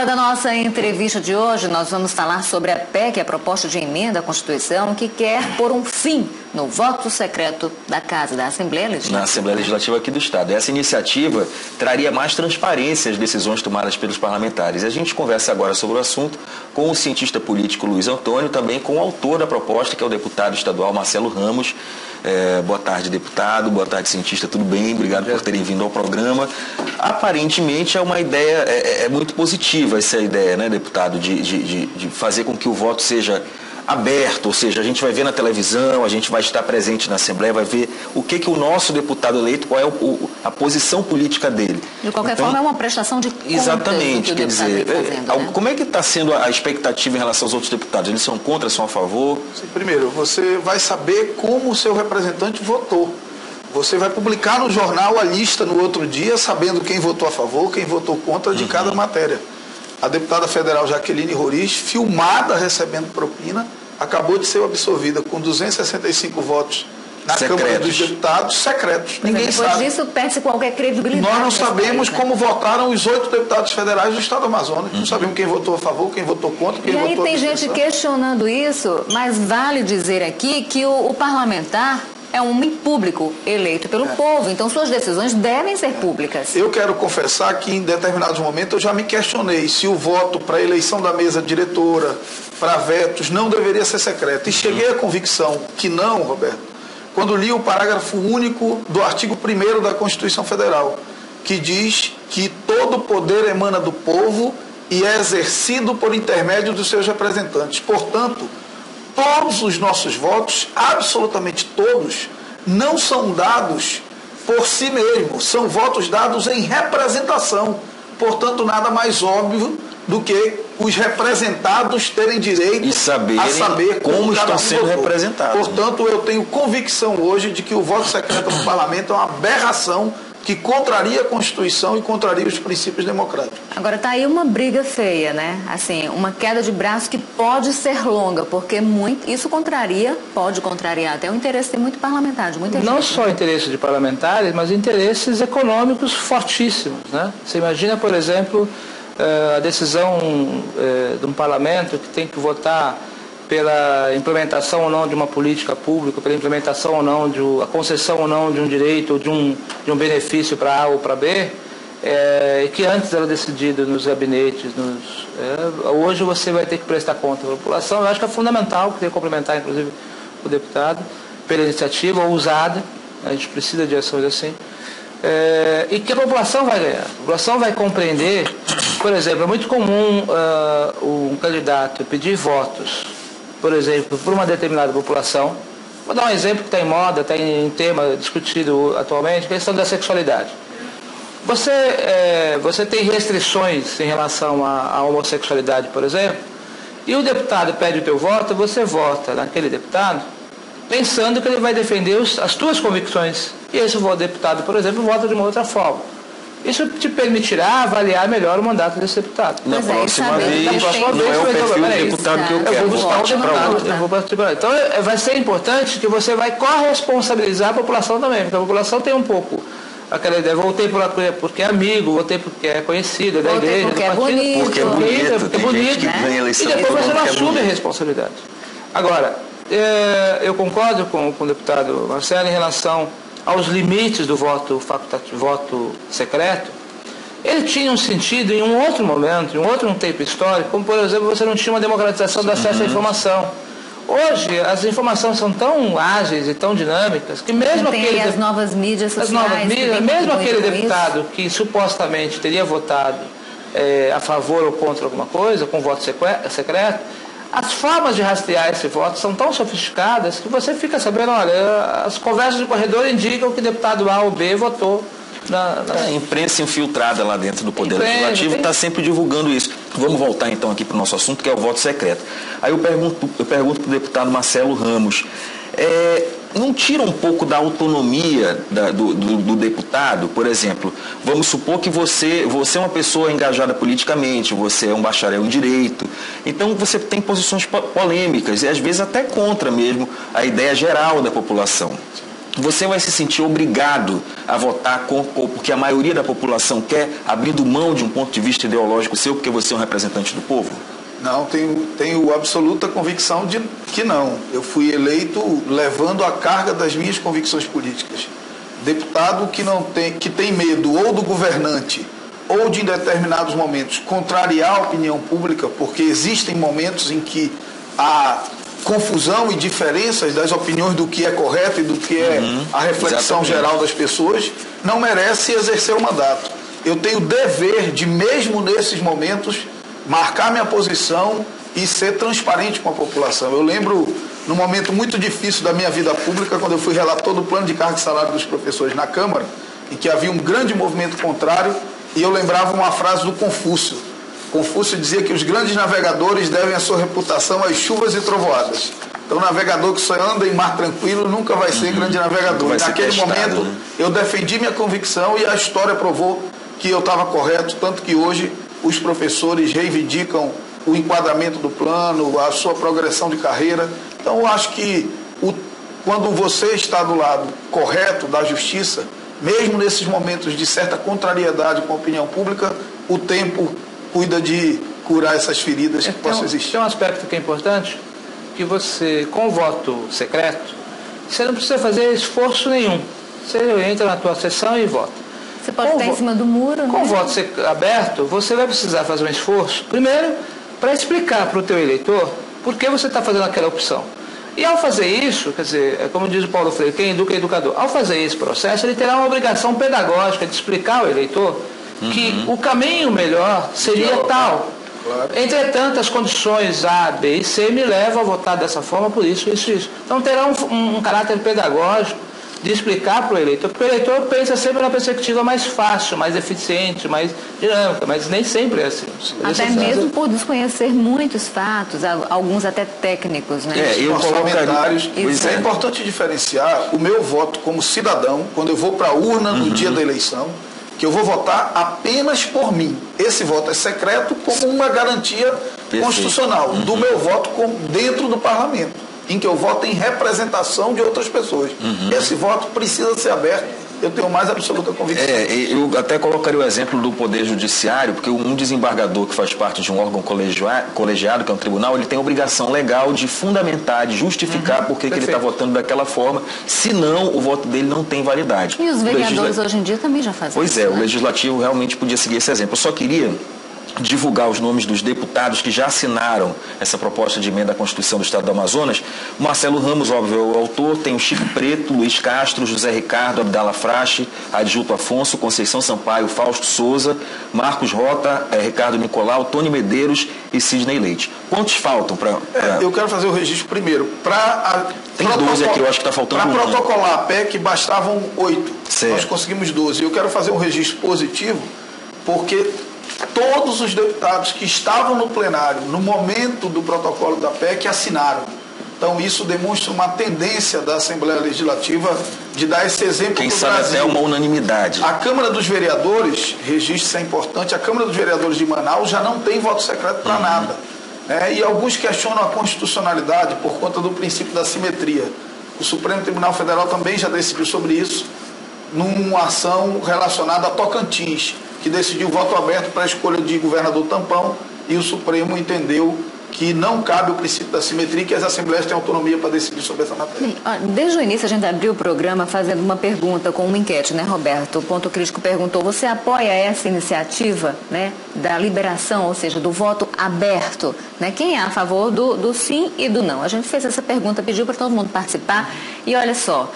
hora da nossa entrevista de hoje, nós vamos falar sobre a PEC, a proposta de emenda à Constituição, que quer pôr um fim no voto secreto da Casa da Assembleia Legislativa. Na Assembleia Legislativa aqui do Estado. Essa iniciativa traria mais transparência às decisões tomadas pelos parlamentares. A gente conversa agora sobre o assunto com o cientista político Luiz Antônio, também com o autor da proposta, que é o deputado estadual Marcelo Ramos. Boa tarde, deputado. Boa tarde, cientista. Tudo bem? Obrigado por terem vindo ao programa. Aparentemente é uma ideia, é muito positiva essa ideia, né, deputado, de fazer com que o voto seja aberto, ou seja, a gente vai ver na televisão, a gente vai estar presente na Assembleia, vai ver o que o nosso deputado eleito, qual é a posição política dele. De qualquer forma, é uma prestação de contas. Exatamente, quer dizer, né? Como é que está sendo a expectativa em relação aos outros deputados? Eles são contra, são a favor? Sim, primeiro, você vai saber como o seu representante votou. Você vai publicar no jornal a lista no outro dia, sabendo quem votou a favor, quem votou contra de cada matéria. A deputada federal Jaqueline Roriz, filmada recebendo propina, acabou de ser absolvida com 265 votos na Câmara dos Deputados, secretos. Ninguém sabe. Depois disso, perde-se qualquer credibilidade. Nós não sabemos como votaram os 8 deputados federais do Estado do Amazonas. Não sabemos quem votou a favor, quem votou contra, quem votou a abstenção. E aí tem gente questionando isso, mas vale dizer aqui que o parlamentar é um homem público, eleito pelo povo, então suas decisões devem ser públicas. Eu quero confessar que em determinados momentos eu já me questionei se o voto para a eleição da mesa diretora, para vetos, não deveria ser secreto. E cheguei à convicção que não, Roberto, quando li o parágrafo único do artigo 1º da Constituição Federal, que diz que todo poder emana do povo e é exercido por intermédio dos seus representantes. Portanto, todos os nossos votos, absolutamente todos, não são dados por si mesmos, são votos dados em representação. Portanto, nada mais óbvio do que os representados terem direito a saber como estão sendo representados. Portanto, eu tenho convicção hoje de que o voto secreto no parlamento é uma aberração que contraria a Constituição e contraria os princípios democráticos. Agora, está aí uma briga feia, né? Assim, uma queda de braço que pode ser longa, porque isso pode contrariar até o interesse de muito parlamentar, de muita gente. Não só interesse de parlamentares, mas interesses econômicos fortíssimos, né? Você imagina, por exemplo, a decisão de um parlamento que tem que votar pela implementação ou não de uma política pública, pela implementação ou não a concessão ou não de um direito ou de um benefício para A ou para B, que antes era decidido nos gabinetes. Hoje você vai ter que prestar conta à população. Eu acho que é fundamental, queria complementar inclusive o deputado, pela iniciativa ousada, a gente precisa de ações assim, e que a população vai ganhar. A população vai compreender, por exemplo, é muito comum um candidato pedir votos, por exemplo, por uma determinada população. Vou dar um exemplo que está em moda, está em tema discutido atualmente, a questão da sexualidade. Você tem restrições em relação à homossexualidade, por exemplo, e o deputado pede o teu voto, você vota naquele deputado pensando que ele vai defender as tuas convicções. E esse deputado, por exemplo, vota de uma outra forma. Isso te permitirá avaliar melhor o mandato desse deputado. Na próxima vez, não é o perfil do deputado que eu quero. Eu vou buscar o deputado. Então, vai ser importante que você vai corresponsabilizar a população também, porque a população tem um pouco aquela ideia, votei porque é amigo, votei porque é conhecido da igreja, porque é bonito. Porque é bonito, né? E depois você não assume a responsabilidade. Agora, eu concordo com o deputado Marcelo em relação aos limites do voto secreto. Ele tinha um sentido em um outro momento, em um outro tempo histórico, como, por exemplo, você não tinha uma democratização do acesso à informação. Hoje, as informações são tão ágeis e tão dinâmicas que mesmo as novas mídias sociais, mesmo aquele deputado que supostamente teria votado a favor ou contra alguma coisa, com voto secreto, as formas de rastrear esse voto são tão sofisticadas que você fica sabendo, olha, as conversas de corredor indicam que deputado A ou B votou A imprensa infiltrada lá dentro do Poder Legislativo está sempre divulgando isso. Vamos voltar então aqui para o nosso assunto, que é o voto secreto. Aí eu pergunto para o deputado Marcelo Ramos, não tira um pouco da autonomia do deputado? Por exemplo, vamos supor que você é uma pessoa engajada politicamente, você é um bacharel em direito, então você tem posições polêmicas e às vezes até contra mesmo a ideia geral da população. você vai se sentir obrigado a votar porque a maioria da população quer, abrindo mão de um ponto de vista ideológico seu, porque você é um representante do povo? Não, tenho absoluta convicção de que não. Eu fui eleito levando a carga das minhas convicções políticas. Deputado que tem medo ou do governante ou de, em determinados momentos, contrariar a opinião pública, porque existem momentos em que há confusão e diferenças das opiniões do que é correto e do que é a reflexão geral das pessoas, não merece exercer o mandato. Eu tenho o dever de, mesmo nesses momentos, marcar minha posição e ser transparente com a população. Eu lembro, num momento muito difícil da minha vida pública, quando eu fui relator do plano de carga e salário dos professores na Câmara, em que havia um grande movimento contrário, e eu lembrava uma frase do Confúcio. Confúcio dizia que os grandes navegadores devem a sua reputação às chuvas e trovoadas. Então, o navegador que só anda em mar tranquilo nunca vai ser grande navegador. Naquele momento, eu defendi minha convicção e a história provou que eu estava correto, tanto que hoje os professores reivindicam o enquadramento do plano, a sua progressão de carreira. Então, eu acho que quando você está do lado correto da justiça, mesmo nesses momentos de certa contrariedade com a opinião pública, o tempo cuida de curar essas feridas que possam existir. Tem um aspecto que é importante, que você, com o voto secreto, você não precisa fazer esforço nenhum. Você entra na tua sessão e vota. Você pode estar em cima do muro, né? Com o voto aberto, você vai precisar fazer um esforço, primeiro, para explicar para o teu eleitor por que você está fazendo aquela opção. E ao fazer isso, quer dizer, como diz o Paulo Freire, quem educa é educador. Ao fazer esse processo, ele terá uma obrigação pedagógica de explicar ao eleitor que o caminho melhor seria tal. Claro. Entretanto, as condições A, B e C me levam a votar dessa forma por isso, isso e isso. Então terá um caráter pedagógico de explicar para o eleitor, porque o eleitor pensa sempre na perspectiva mais fácil, mais eficiente, mais dinâmica, mas nem sempre é assim. Até mesmo por desconhecer muitos fatos, alguns até técnicos, né? É importante diferenciar o meu voto como cidadão, quando eu vou para a urna no dia da eleição, que eu vou votar apenas por mim. Esse voto é secreto como uma garantia constitucional do meu voto dentro do parlamento, em que eu voto em representação de outras pessoas. Esse voto precisa ser aberto. Eu tenho mais absoluta convicção. Eu até colocaria o exemplo do Poder Judiciário, porque um desembargador que faz parte de um órgão colegiado, que é um tribunal, ele tem a obrigação legal de fundamentar, de justificar por que ele está votando daquela forma, senão o voto dele não tem validade. E os vereadores hoje em dia também já fazem isso. Pois é, o Legislativo realmente podia seguir esse exemplo. Eu só queria divulgar os nomes dos deputados que já assinaram essa proposta de emenda à Constituição do Estado do Amazonas. O Marcelo Ramos, óbvio, é o autor, tem o Chico Preto, Luiz Castro, José Ricardo, Abdala Frache, Adjunto Afonso, Conceição Sampaio, Fausto Souza, Marcos Rota, Ricardo Nicolau, Tony Medeiros e Sidney Leite. Quantos faltam para... Eu quero fazer o registro primeiro. Tem 12 aqui, eu acho que está faltando um. Para protocolar a PEC, bastavam 8. Certo. Nós conseguimos 12. Eu quero fazer um registro positivo, porque todos os deputados que estavam no plenário no momento do protocolo da PEC assinaram. Então isso demonstra uma tendência da Assembleia Legislativa de dar esse exemplo para o Brasil. Quem sabe até uma unanimidade. A Câmara dos Vereadores, registro isso é importante, a Câmara dos Vereadores de Manaus já não tem voto secreto para nada. E alguns questionam a constitucionalidade por conta do princípio da simetria. O Supremo Tribunal Federal também já decidiu sobre isso numa ação relacionada a Tocantins, que decidiu voto aberto para a escolha de governador tampão, e o Supremo entendeu que não cabe o princípio da simetria, que as assembleias têm autonomia para decidir sobre essa matéria. Desde o início a gente abriu o programa fazendo uma pergunta com uma enquete, né, Roberto? O Ponto Crítico perguntou, você apoia essa iniciativa, né, da liberação, ou seja, do voto aberto, né? Quem é a favor do sim e do não? A gente fez essa pergunta, pediu para todo mundo participar, e olha só,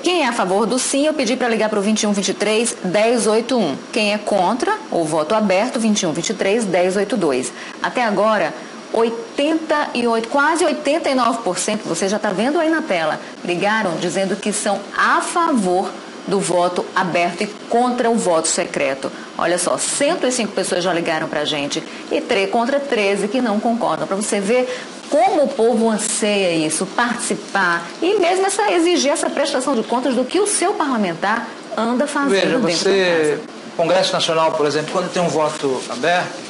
quem é a favor do sim, eu pedi para ligar para o 2123-1081. Quem é contra o voto aberto, 2123-1082. Até agora, 88, quase 89%, você já está vendo aí na tela, ligaram dizendo que são a favor do voto aberto e contra o voto secreto. Olha só, 105 pessoas já ligaram para a gente e contra 13 que não concordam. Para você ver como o povo anseia isso, participar e mesmo exigir essa prestação de contas do que o seu parlamentar anda fazendo. Veja, dentro da casa. Congresso Nacional, por exemplo, quando tem um voto aberto,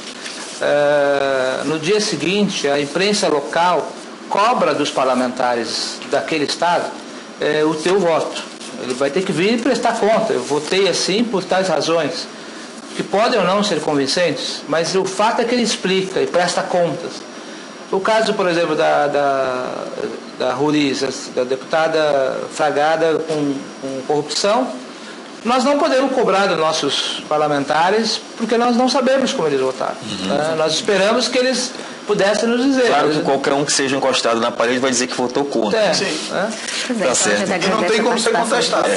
no dia seguinte a imprensa local cobra dos parlamentares daquele estado o teu voto. Ele vai ter que vir e prestar conta. Eu votei assim por tais razões, que podem ou não ser convincentes, mas o fato é que ele explica e presta contas. O caso, por exemplo, da Ruriz, da deputada fragada com corrupção, nós não podemos cobrar dos nossos parlamentares porque nós não sabemos como eles votaram. Nós esperamos que eles pudessem nos dizer. Claro que qualquer um que seja encostado na parede vai dizer que votou contra. Sim. Tá certo. Não tem como ser contestado.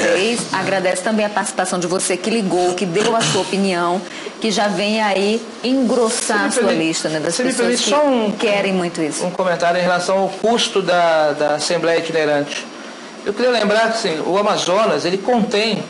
Agradece também a participação de você que ligou, que deu a sua opinião, que já vem aí engrossar a sua lista, né, das pessoas que querem muito isso. Um comentário em relação ao custo da Assembleia Itinerante. Eu queria lembrar que assim, o Amazonas, ele contém,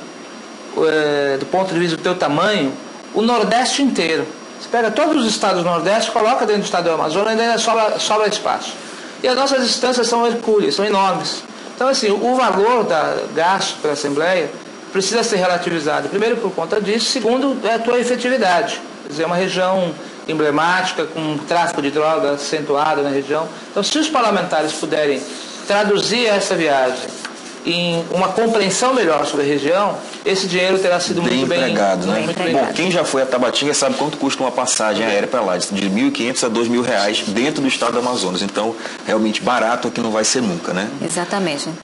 do ponto de vista do teu tamanho, o Nordeste inteiro. Você pega todos os estados do Nordeste, coloca dentro do estado do Amazonas e ainda sobra espaço. E as nossas distâncias são hercúleas, são enormes. Então, assim, o valor gasto pela Assembleia precisa ser relativizado. Primeiro, por conta disso. Segundo, é a tua efetividade. Quer dizer, é uma região emblemática, com um tráfico de drogas acentuado na região. Então, se os parlamentares puderem traduzir essa viagem em uma compreensão melhor sobre a região, esse dinheiro terá sido muito bem empregado, né? Muito empregado. Bom, quem já foi a Tabatinga sabe quanto custa uma passagem aérea para lá, de R$ 1.500 a R$ 2.000 dentro do estado do Amazonas. Então, realmente barato aqui não vai ser nunca, né? Exatamente.